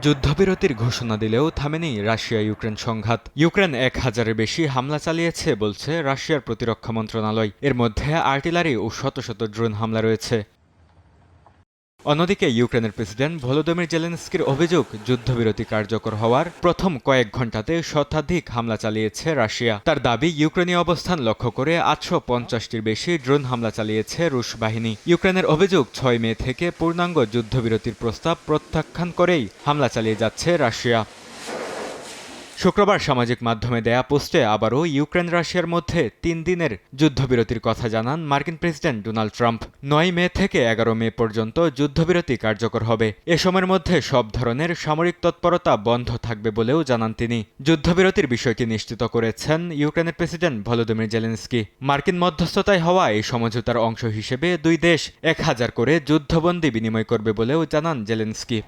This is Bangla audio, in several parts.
যুদ্ধবিরতির ঘোষণা দিলেও থামেনি রাশিয়া ইউক্রেন সংঘাত। ইউক্রেন ১,০০০-এর বেশি হামলা চালিয়েছে বলছে রাশিয়ার প্রতিরক্ষা মন্ত্রণালয়। এর মধ্যে আর্টিলারি ও শত শত ড্রোন হামলা রয়েছে। অন্যদিকে ইউক্রেনের প্রেসিডেন্ট ভলোদিমির জেলেনস্কির অভিযোগ, যুদ্ধবিরতি কার্যকর হওয়ার প্রথম কয়েক ঘণ্টাতে শতাধিক হামলা চালিয়েছে রাশিয়া। তার দাবি, ইউক্রেনীয় অবস্থান লক্ষ্য করে ৮৫০টির বেশি ড্রোন হামলা চালিয়েছে রুশ বাহিনী। ইউক্রেনের অভিযোগ, ৬ মে থেকে পূর্ণাঙ্গ যুদ্ধবিরতির প্রস্তাব প্রত্যাখ্যান করেই হামলা চালিয়ে যাচ্ছে রাশিয়া। শুক্রবার সামাজিক মাধ্যমে দেয়া পোস্টে আবারও ইউক্রেন রাশিয়ার মধ্যে ৩ দিনের যুদ্ধবিরতির কথা জানান মার্কিন প্রেসিডেন্ট ডোনাল্ড ট্রাম্প। ৯ মে থেকে ১১ মে পর্যন্ত যুদ্ধবিরতি কার্যকর হবে। এ সময়ের মধ্যে সব ধরনের সামরিক তৎপরতা বন্ধ থাকবে বলেও জানান তিনি। যুদ্ধবিরতির বিষয়টি নিশ্চিত করেছেন ইউক্রেনের প্রেসিডেন্ট ভলোদিমির জেলেনস্কি। মার্কিন মধ্যস্থতায় হওয়া এই সমঝোতার অংশ হিসেবে দুই দেশ ১,০০০ করে যুদ্ধবন্দী বিনিময় করবে বলেও জানান জেলেনস্কি।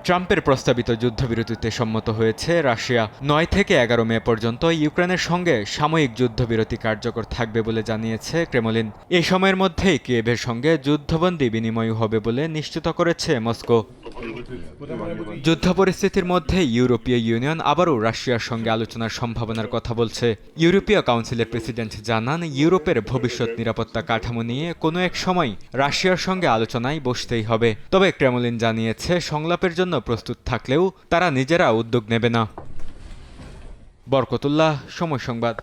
ট্রাম্পের প্রস্তাবিত যুদ্ধবিরতিতে সম্মত হয়েছে রাশিয়া। ৯ থেকে ১১ মে পর্যন্ত ইউক্রেনের সঙ্গে সাময়িক যুদ্ধবিরতি কার্যকর থাকবে বলে জানিয়েছে ক্রেমলিন। এই সময়ের মধ্যেই কিয়েভের সঙ্গে যুদ্ধবন্দী বিনিময় হবে বলে নিশ্চিত করেছে মস্কো। যুদ্ধ পরিস্থিতির মধ্যে ইউরোপীয় ইউনিয়ন আবারও রাশিয়ার সঙ্গে আলোচনার সম্ভাবনার কথা বলছে। ইউরোপীয় কাউন্সিলের প্রেসিডেন্ট জানান, ইউরোপের ভবিষ্যৎ নিরাপত্তা কাঠামো নিয়ে কোনো এক সময় রাশিয়ার সঙ্গে আলোচনায় বসতেই হবে। তবে ক্রেমলিন জানিয়েছে, সংলাপের জন্য প্রস্তুত থাকলেও তারা নিজেরা উদ্যোগ নেবে না। বরকতুল্লাহ, সময় সংবাদ।